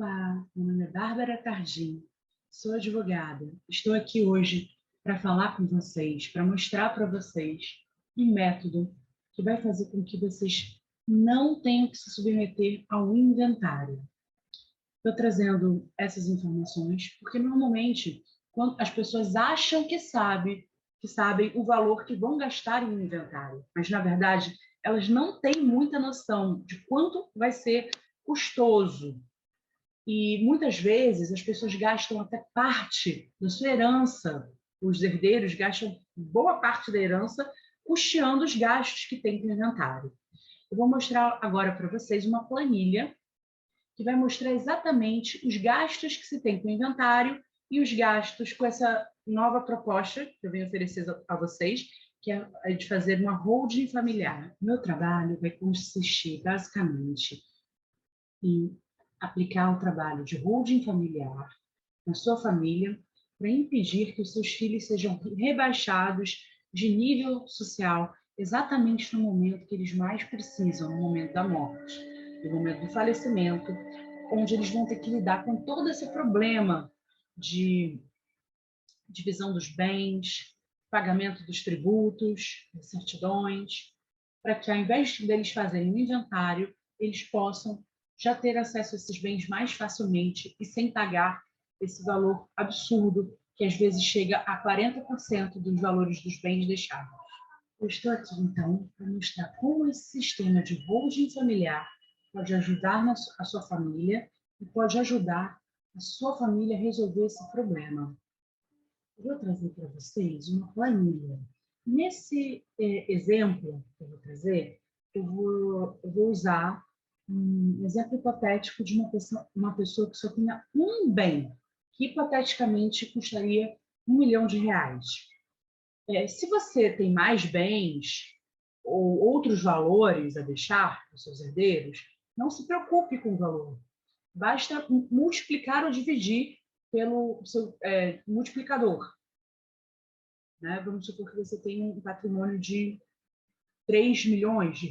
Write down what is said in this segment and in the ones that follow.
Olá, meu nome é Bárbara Tardim, sou advogada. Estou aqui hoje para falar com vocês, para mostrar para vocês um método que vai fazer com que vocês não tenham que se submeter ao inventário. Estou trazendo essas informações porque normalmente quando as pessoas acham que sabem o valor que vão gastar em um inventário, mas na verdade elas não têm muita noção de quanto vai ser custoso. E muitas vezes as pessoas gastam até parte da sua herança, os herdeiros gastam boa parte da herança custeando os gastos que tem com o inventário. Eu vou mostrar agora para vocês uma planilha que vai mostrar exatamente os gastos que se tem com o inventário e os gastos com essa nova proposta que eu venho oferecer a vocês, que é a de fazer uma holding familiar. Meu trabalho vai consistir basicamente em aplicar o trabalho de holding familiar na sua família para impedir que os seus filhos sejam rebaixados de nível social exatamente no momento que eles mais precisam, no momento da morte, no momento do falecimento, onde eles vão ter que lidar com todo esse problema de divisão dos bens, pagamento dos tributos, das certidões, para que ao invés deles fazerem um inventário, eles possam já ter acesso a esses bens mais facilmente e sem pagar esse valor absurdo, que às vezes chega a 40% dos valores dos bens deixados. Eu estou aqui, então, para mostrar como esse sistema de holding familiar pode ajudar a sua família e pode ajudar a sua família a resolver esse problema. Eu vou trazer para vocês uma planilha. Nesse exemplo que eu vou trazer, eu vou usar um exemplo hipotético de uma pessoa que só tenha um bem, que hipoteticamente custaria R$ 1 milhão. Se você tem mais bens ou outros valores a deixar para os seus herdeiros, não se preocupe com o valor. Basta multiplicar ou dividir pelo seu multiplicador. Né? Vamos supor que você tem um patrimônio de R$ 3 milhões.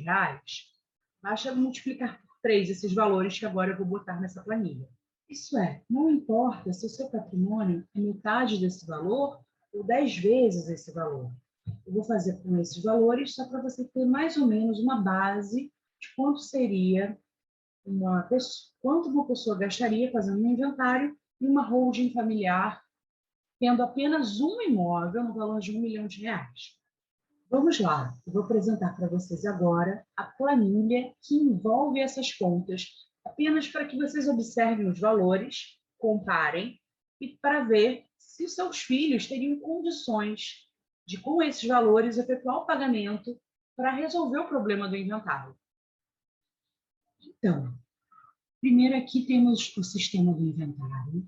Basta multiplicar por 3 esses valores que agora eu vou botar nessa planilha. Isso é, não importa se o seu patrimônio é metade desse valor ou 10 vezes esse valor. Eu vou fazer com esses valores só para você ter mais ou menos uma base de quanto seria quanto uma pessoa gastaria fazendo um inventário e uma holding familiar tendo apenas um imóvel no valor de R$ 1 milhão. Vamos lá, eu vou apresentar para vocês agora a planilha que envolve essas contas, apenas para que vocês observem os valores, comparem e para ver se os seus filhos teriam condições de, com esses valores, efetuar o pagamento para resolver o problema do inventário. Então, primeiro aqui temos o sistema do inventário,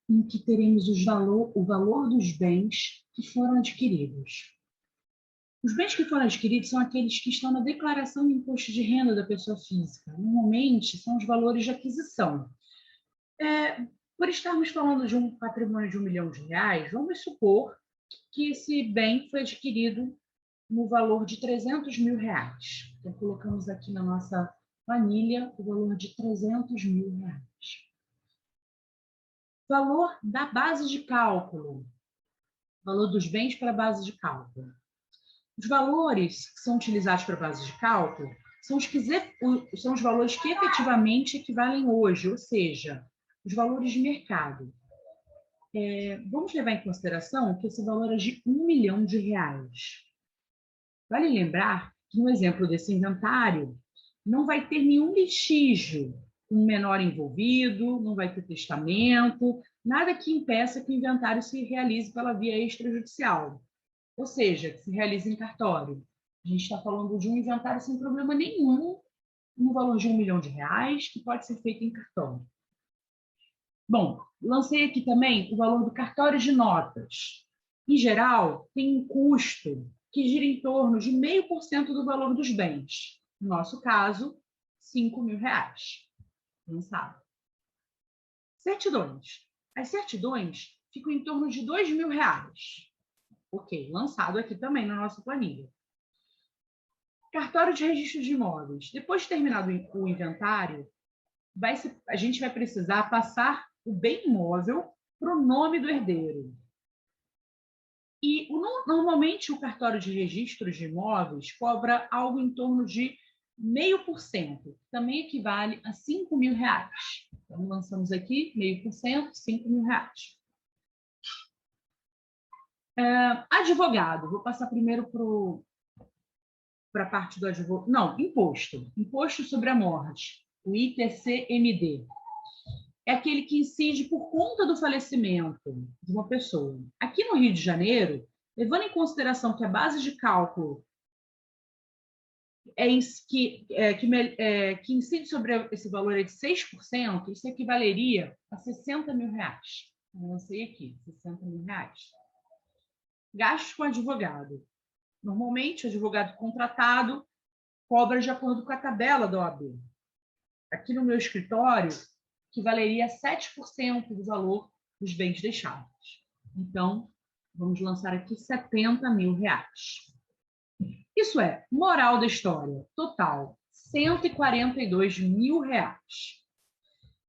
em que teremos o valor dos bens que foram adquiridos. Os bens que foram adquiridos são aqueles que estão na declaração de imposto de renda da pessoa física. Normalmente, são os valores de aquisição. Por estarmos falando de um patrimônio de R$ 1 milhão, vamos supor que esse bem foi adquirido no valor de R$ 300 mil. Então, colocamos aqui na nossa planilha o valor de R$ 300 mil. Valor da base de cálculo. Valor dos bens para a base de cálculo. Os valores que são utilizados para a base de cálculo são os valores que efetivamente equivalem hoje, ou seja, os valores de mercado. Vamos levar em consideração que esse valor é de R$ 1 milhão. Vale lembrar que no exemplo desse inventário não vai ter nenhum litígio, um menor envolvido, não vai ter testamento, nada que impeça que o inventário se realize pela via extrajudicial. Ou seja, que se realiza em cartório. A gente está falando de um inventário sem problema nenhum, no valor de R$ 1 milhão, que pode ser feito em cartório. Bom, lancei aqui também o valor do cartório de notas. Em geral, tem um custo que gira em torno de 0,5% do valor dos bens. No nosso caso, R$ 5 mil. Lançado. Certidões. As certidões ficam em torno de R$ 2 mil. Ok, lançado aqui também na nossa planilha. Cartório de registro de imóveis. Depois de terminado o inventário, a gente vai precisar passar o bem imóvel para o nome do herdeiro. E normalmente o cartório de registro de imóveis cobra algo em torno de 0,5%, que também equivale a R$ 5.000. Então, lançamos aqui 0,5%, R$ 5.000. Advogado, vou passar primeiro para a parte do advogado. Não, imposto. Imposto sobre a morte, o ITCMD. É aquele que incide por conta do falecimento de uma pessoa. Aqui no Rio de Janeiro, levando em consideração que a base de cálculo que incide sobre esse valor é de 6%, isso equivaleria a R$ 60.000. Eu lancei aqui, R$ 60.000. Gastos com advogado. Normalmente, o advogado contratado cobra de acordo com a tabela da OAB. Aqui no meu escritório, equivaleria a 7% do valor dos bens deixados. Então, vamos lançar aqui R$ 70.000. Isso é, moral da história, total, R$ 142.000.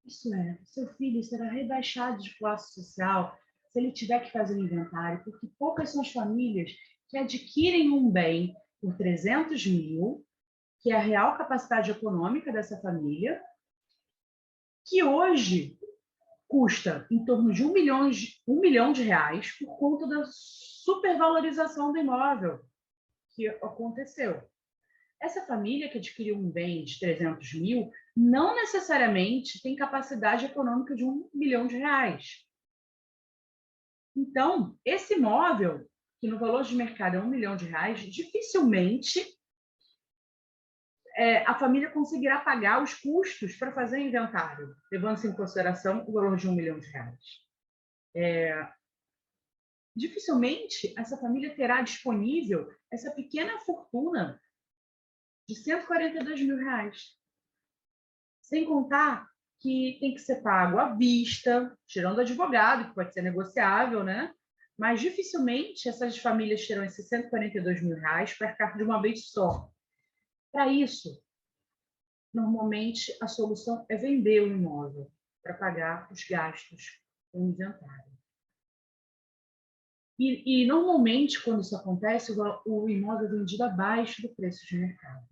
Isso é, seu filho será rebaixado de classe social se ele tiver que fazer um inventário, porque poucas são as famílias que adquirem um bem por 300 mil, que é a real capacidade econômica dessa família, que hoje custa em torno de R$ 1 milhão por conta da supervalorização do imóvel que aconteceu. Essa família que adquiriu um bem de 300 mil não necessariamente tem capacidade econômica de R$ 1 milhão. Então, esse imóvel, que no valor de mercado é R$ 1 milhão, dificilmente a família conseguirá pagar os custos para fazer o inventário, levando-se em consideração o valor de R$ 1 milhão. Dificilmente essa família terá disponível essa pequena fortuna de R$ 142.000. Sem contar que tem que ser pago à vista, tirando advogado, que pode ser negociável, né? Mas dificilmente essas famílias terão esses R$ 142.000 para arcar de uma vez só. Para isso, normalmente a solução é vender o imóvel para pagar os gastos com o inventário. E normalmente, quando isso acontece, o imóvel é vendido abaixo do preço de mercado.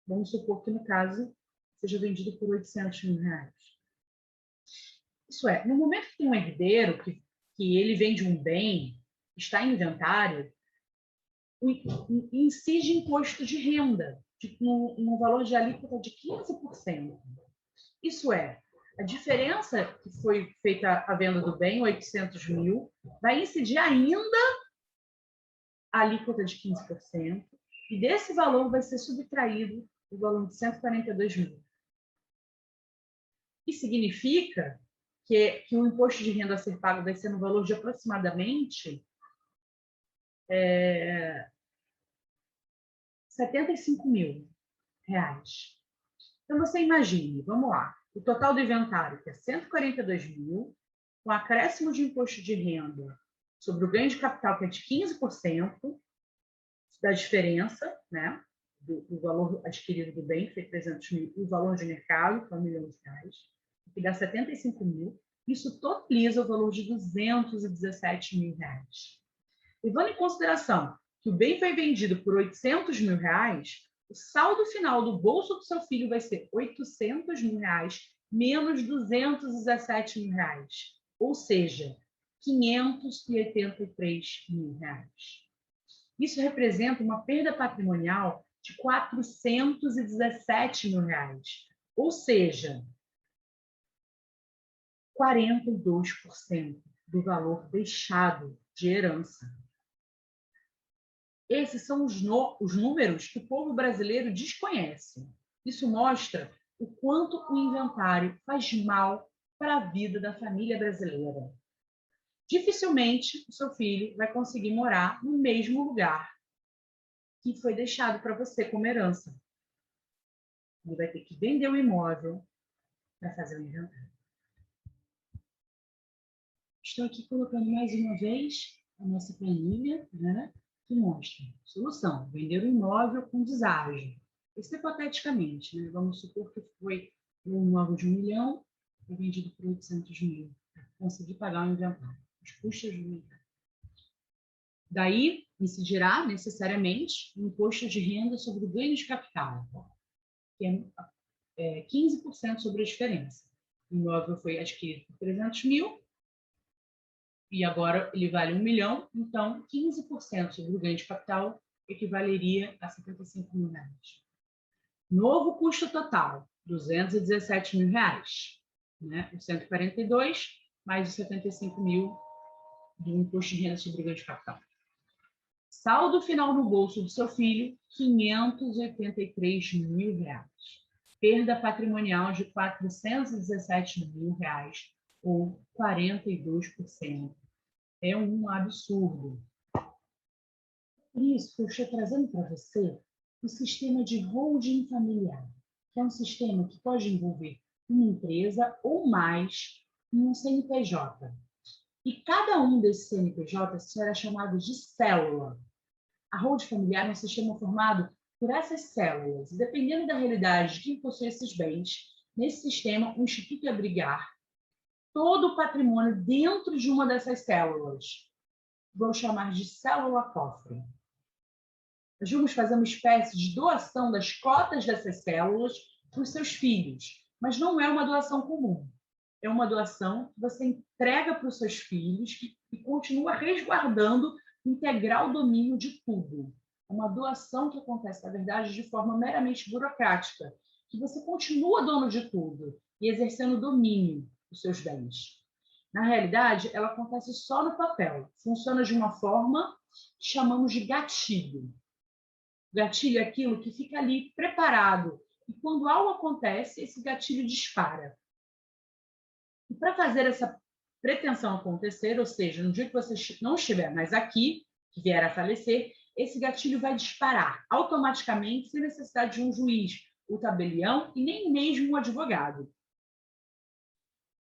Vamos supor que, no caso, seja vendido por R$ 800.000. Isso é, no momento que tem um herdeiro, que ele vende um bem, está em inventário, incide imposto de renda, no valor de alíquota de 15%. Isso é, a diferença que foi feita a venda do bem, 800 mil, vai incidir ainda a alíquota de 15%, e desse valor vai ser subtraído o valor de 142 mil. Isso significa que o imposto de renda a ser pago vai ser no valor de aproximadamente R$ 75.000. Então, você imagine, vamos lá, o total do inventário, que é 142 mil, com acréscimo de imposto de renda sobre o ganho de capital, que é de 15% da diferença, né, do valor adquirido do bem, que foi 300 mil, e o valor de mercado, que é R$ 1 milhão, que dá 75 mil, isso totaliza o valor de R$ 217 mil. Levando em consideração que o bem foi vendido por R$ 800 mil, o saldo final do bolso do seu filho vai ser R$ 800 mil menos R$ 217 mil, ou seja, R$ 583 mil. Isso representa uma perda patrimonial de R$ 417 mil, ou seja, 42% do valor deixado de herança. Esses são os números que o povo brasileiro desconhece. Isso mostra o quanto o inventário faz mal para a vida da família brasileira. Dificilmente o seu filho vai conseguir morar no mesmo lugar que foi deixado para você como herança. Ele vai ter que vender o imóvel para fazer o inventário. Estou aqui colocando mais uma vez a nossa planilha, né, que mostra solução: vender o imóvel com deságio. Isso hipoteticamente, né? Vamos supor que foi um imóvel de 1 milhão é vendido por 800 mil. Conseguir pagar o inventário, os custos do inventário. Daí, incidirá necessariamente o imposto de renda sobre o ganho de capital, que é 15% sobre a diferença. O imóvel foi adquirido por 300 mil e agora ele vale 1 milhão, então 15% sobre o ganho de capital equivaleria a 75 mil reais. Novo custo total, 217 mil reais. Né? Os 142 mais os 75 mil do imposto de renda sobre o ganho de capital. Saldo final no bolso do seu filho, 583 mil reais. Perda patrimonial de 417 mil reais, ou 42%. É um absurdo. Por isso, eu estou trazendo para você o sistema de holding familiar, que é um sistema que pode envolver uma empresa ou mais em um CNPJ. E cada um desses CNPJs será chamado de célula. A holding familiar é um sistema formado por essas células. Dependendo da realidade de quem possui esses bens, nesse sistema, o Instituto ia abrigar todo o patrimônio dentro de uma dessas células. Vou chamar de célula-cofre. Nós vamos fazer uma espécie de doação das cotas dessas células para os seus filhos, mas não é uma doação comum. É uma doação que você entrega para os seus filhos e continua resguardando o integral domínio de tudo. É uma doação que acontece, na verdade, de forma meramente burocrática, que você continua dono de tudo e exercendo domínio dos seus bens. Na realidade, ela acontece só no papel. Funciona de uma forma que chamamos de gatilho. Gatilho é aquilo que fica ali preparado. E quando algo acontece, esse gatilho dispara. E para fazer essa pretensão acontecer, ou seja, no dia que você não estiver mais aqui, que vier a falecer, esse gatilho vai disparar automaticamente, sem necessidade de um juiz, o tabelião e nem mesmo um advogado.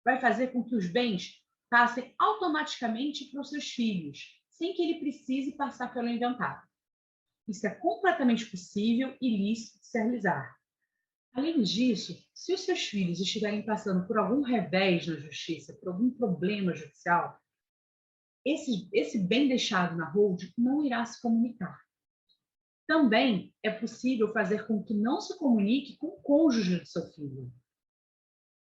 Vai fazer com que os bens passem automaticamente para os seus filhos, sem que ele precise passar pelo inventário. Isso é completamente possível e lícito de se realizar. Além disso, se os seus filhos estiverem passando por algum revés na justiça, por algum problema judicial, esse bem deixado na holding não irá se comunicar. Também é possível fazer com que não se comunique com o cônjuge do seu filho.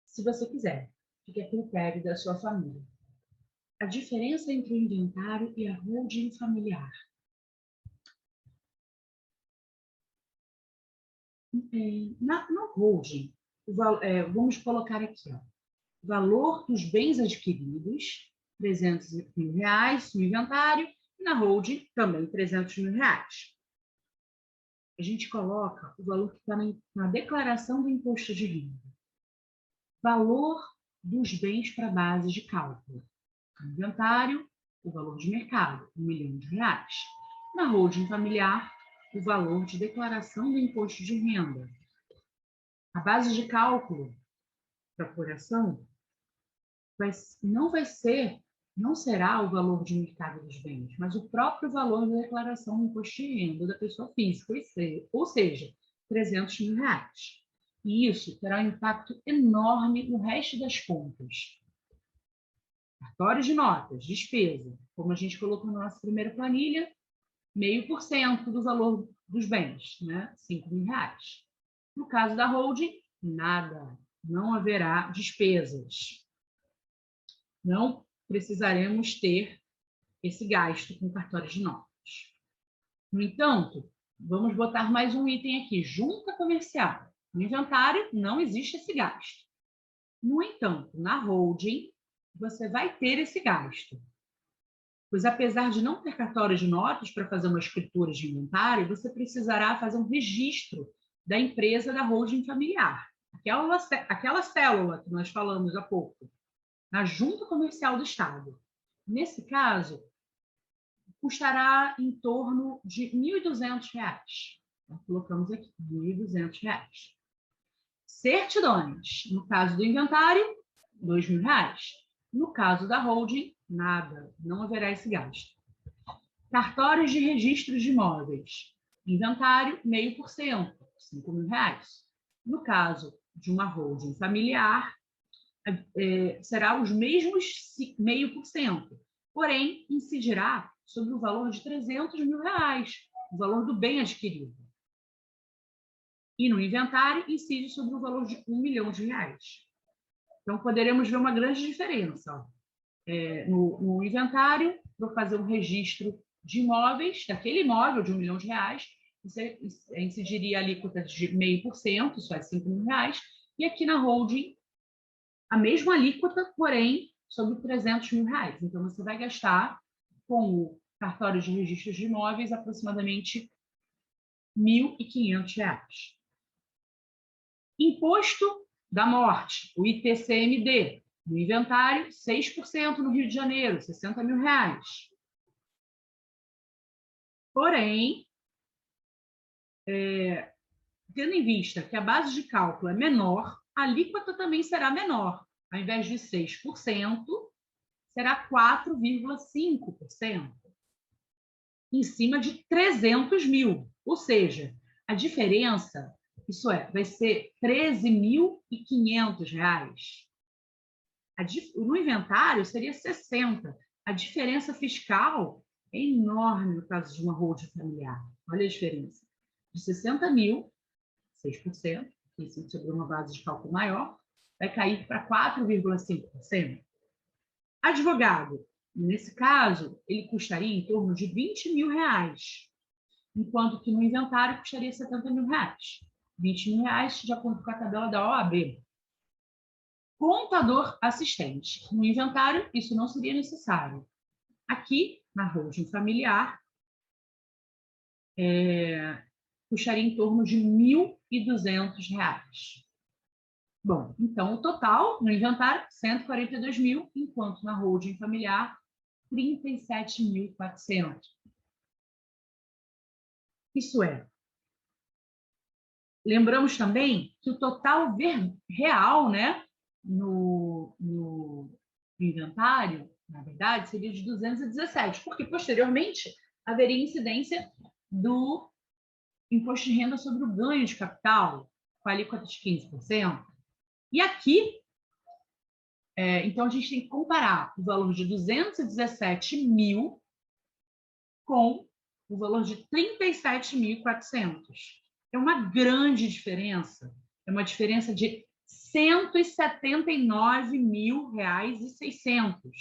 Se você quiser, fica a critério da sua família. A diferença entre o inventário e a holding familiar. Na holding, vamos colocar aqui, ó, o valor dos bens adquiridos, 300 mil reais no inventário, e na holding também 300 mil reais. A gente coloca o valor que está na declaração do imposto de renda. Valor dos bens para base de cálculo. No inventário, o valor de mercado, 1 milhão de reais. Na holding familiar, o valor de declaração do imposto de renda. A base de cálculo para apuração não será o valor de mercado dos bens, mas o próprio valor da declaração do imposto de renda da pessoa física, ou seja, 300 mil reais. E isso terá um impacto enorme no resto das contas. Cartório de notas, despesa, como a gente colocou na nossa primeira planilha, 0,5% do valor dos bens, né? 5 mil reais. No caso da holding, nada, não haverá despesas. Não precisaremos ter esse gasto com cartório de notas. No entanto, vamos botar mais um item aqui, junta comercial. No inventário, não existe esse gasto. No entanto, na holding, você vai ter esse gasto. Pois apesar de não ter cartório de notas para fazer uma escritura de inventário, você precisará fazer um registro da empresa da holding familiar. Aquela célula que nós falamos há pouco, na junta comercial do Estado. Nesse caso, custará em torno de R$ 1.200. Então, colocamos aqui, R$ 1.200. Certidões. No caso do inventário, R$ 2.000. No caso da holding, nada. Não haverá esse gasto. Cartórios de registros de imóveis. Inventário, 0,5%, R$ 5.000. No caso de uma holding familiar será os mesmos 0,5%, porém incidirá sobre o valor de R$300 mil, o valor do bem adquirido. E no inventário incide sobre o valor de R$1 milhão. Então, poderemos ver uma grande diferença. No inventário, vou fazer um registro de imóveis, daquele imóvel de R$1 milhão, você incidiria a alíquota de 0,5%, isso é R$5 mil, e aqui na holding, a mesma alíquota, porém, sobre R$300 mil. Então, você vai gastar com o cartório de registros de imóveis aproximadamente R$1.500. Imposto da morte, o ITCMD, no inventário, 6% no Rio de Janeiro, R$60 mil. Porém, tendo em vista que a base de cálculo é menor, a alíquota também será menor. Ao invés de 6%, será 4,5%, em cima de R$300 mil. Ou seja, a diferença, isso vai ser R$13.500. No inventário, seria 60%. A diferença fiscal é enorme no caso de uma holding familiar. Olha a diferença. De 60 mil, 6%, que sobre uma base de cálculo maior, vai cair para 4,5%. Advogado, nesse caso, ele custaria em torno de R$20 mil, enquanto que no inventário custaria R$70 mil. R$20 mil de acordo com a tabela da OAB. Contador assistente. No inventário, isso não seria necessário. Aqui, na holding familiar, custaria em torno de R$1.200. Bom, então o total no inventário, 142 mil, enquanto na holding familiar, 37.400. Isso é. Lembramos também que o total real, né, no inventário, na verdade, seria de 217, porque posteriormente haveria incidência do imposto de renda sobre o ganho de capital, com a alíquota de 15%. E aqui, então, a gente tem que comparar o valor de 217 mil com o valor de 37.400. É uma grande diferença. É uma diferença de R$179.600.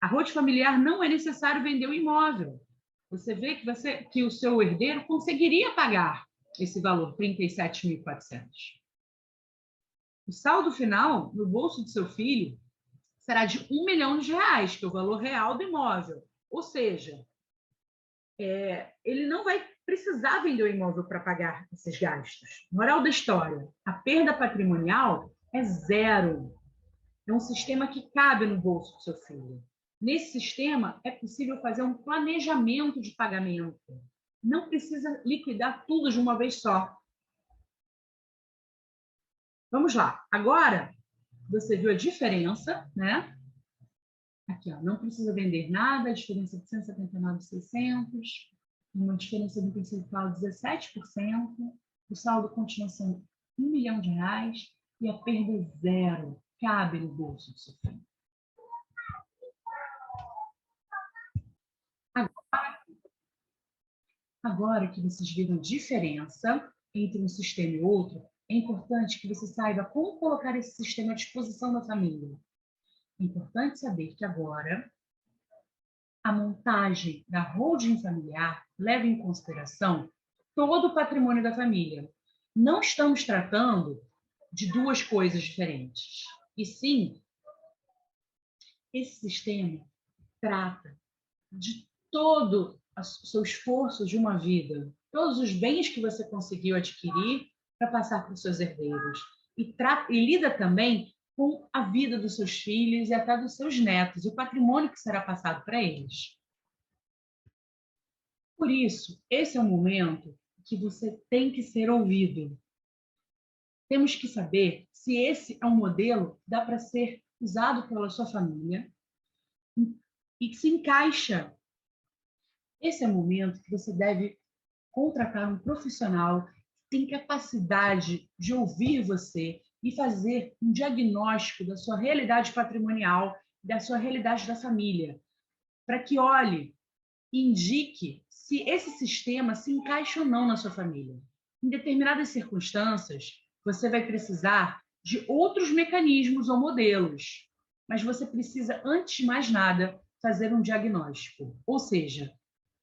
A holding familiar não é necessário vender o imóvel. Você vê que o seu herdeiro conseguiria pagar esse valor, 37.400. O saldo final, no bolso do seu filho, será de R$1 milhão, que é o valor real do imóvel. Ou seja, ele não vai precisar vender o imóvel para pagar esses gastos. Moral da história, a perda patrimonial é zero. É um sistema que cabe no bolso do seu filho. Nesse sistema, é possível fazer um planejamento de pagamento. Não precisa liquidar tudo de uma vez só. Vamos lá. Agora, você viu a diferença, né? Aqui, ó, não precisa vender nada, a diferença de 179.600, uma diferença do percentual de 17%, o saldo continua sendo R$1 milhão e a perda é zero, cabe no bolso do seu filho. Agora que vocês viram a diferença entre um sistema e outro, é importante que você saiba como colocar esse sistema à disposição da família. É importante saber que agora a montagem da holding familiar leva em consideração todo o patrimônio da família. Não estamos tratando de duas coisas diferentes. E sim, esse sistema trata de todo o seu esforço de uma vida, todos os bens que você conseguiu adquirir para passar para os seus herdeiros. E lida também com a vida dos seus filhos e até dos seus netos, e o patrimônio que será passado para eles. Por isso, esse é um momento que você tem que ser ouvido. Temos que saber se esse é um modelo que dá para ser usado pela sua família e que se encaixa. Esse é o momento que você deve contratar um profissional tem capacidade de ouvir você e fazer um diagnóstico da sua realidade patrimonial, da sua realidade da família, para que olhe e indique se esse sistema se encaixa ou não na sua família. Em determinadas circunstâncias, você vai precisar de outros mecanismos ou modelos, mas você precisa, antes de mais nada, fazer um diagnóstico, ou seja,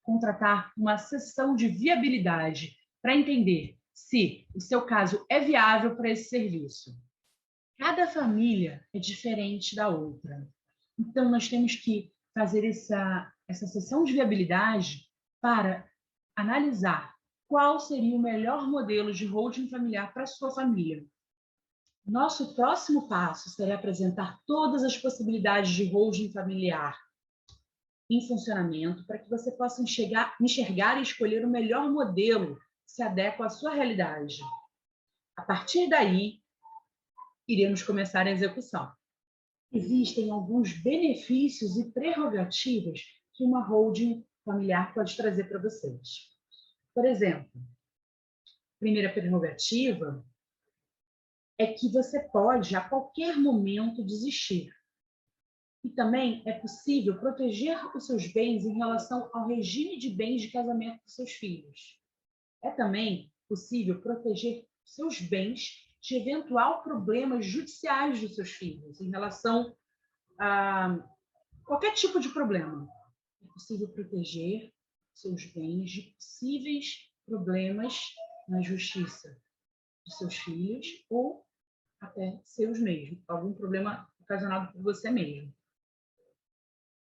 contratar uma sessão de viabilidade para entender se o seu caso é viável para esse serviço. Cada família é diferente da outra. Então, nós temos que fazer essa sessão de viabilidade para analisar qual seria o melhor modelo de holding familiar para a sua família. Nosso próximo passo será apresentar todas as possibilidades de holding familiar em funcionamento para que você possa enxergar e escolher o melhor modelo que se adequa à sua realidade. A partir daí, iremos começar a execução. Existem alguns benefícios e prerrogativas que uma holding familiar pode trazer para vocês. Por exemplo, a primeira prerrogativa é que você pode, a qualquer momento, desistir. E também é possível proteger os seus bens em relação ao regime de bens de casamento dos seus filhos. É também possível proteger seus bens de eventual problemas judiciais dos seus filhos em relação a qualquer tipo de problema. É possível proteger seus bens de possíveis problemas na justiça de seus filhos ou até seus mesmos, algum problema ocasionado por você mesmo.